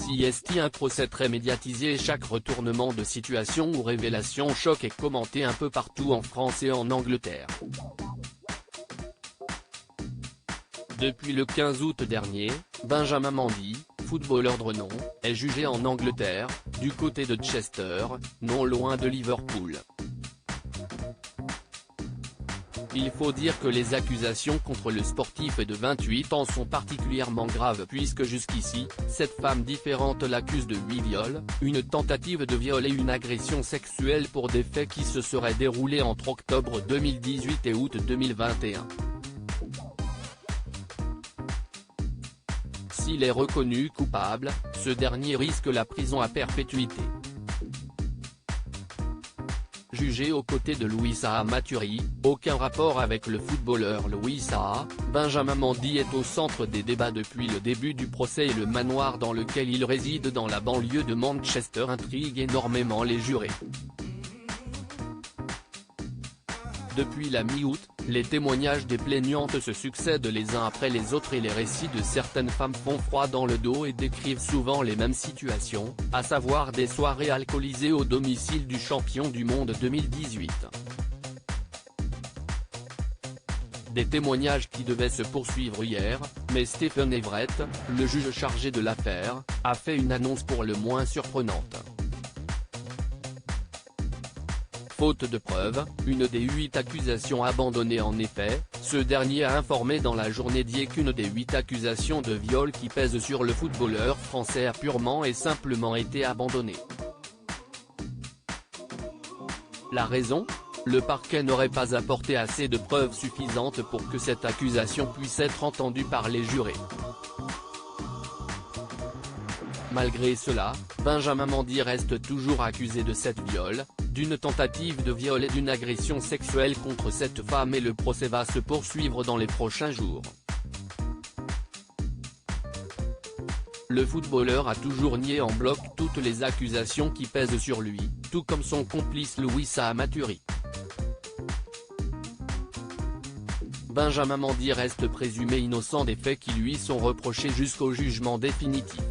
Si est un procès très médiatisé et chaque retournement de situation ou révélation choque est commenté un peu partout en France et en Angleterre. Depuis le 15 août dernier, Benjamin Mendy, footballeur de renom, est jugé en Angleterre, du côté de Chester, non loin de Liverpool. Il faut dire que les accusations contre le sportif de 28 ans sont particulièrement graves puisque jusqu'ici, cette femme différente l'accuse de 8 viols, une tentative de viol et une agression sexuelle pour des faits qui se seraient déroulés entre octobre 2018 et août 2021. S'il est reconnu coupable, ce dernier risque la prison à perpétuité. Jugé aux côtés de Louis Saha Maturi, aucun rapport avec le footballeur Louis Saha, Benjamin Mendy est au centre des débats depuis le début du procès et le manoir dans lequel il réside dans la banlieue de Manchester intrigue énormément les jurés. Depuis la mi-août, les témoignages des plaignantes se succèdent les uns après les autres et les récits de certaines femmes font froid dans le dos et décrivent souvent les mêmes situations, à savoir des soirées alcoolisées au domicile du champion du monde 2018. Des témoignages qui devaient se poursuivre hier, mais Stephen Everett, le juge chargé de l'affaire, a fait une annonce pour le moins surprenante. Faute de preuves, une des 8 accusations abandonnées en effet, ce dernier a informé dans la journée d'hier qu'une des 8 accusations de viol qui pèsent sur le footballeur français a purement et simplement été abandonnée. La raison ? Le parquet n'aurait pas apporté assez de preuves suffisantes pour que cette accusation puisse être entendue par les jurés. Malgré cela, Benjamin Mendy reste toujours accusé de 7 viols, d'une tentative de viol et d'une agression sexuelle contre cette femme et le procès va se poursuivre dans les prochains jours. Le footballeur a toujours nié en bloc toutes les accusations qui pèsent sur lui, tout comme son complice Louis Saha Maturi. Benjamin Mendy reste présumé innocent des faits qui lui sont reprochés jusqu'au jugement définitif.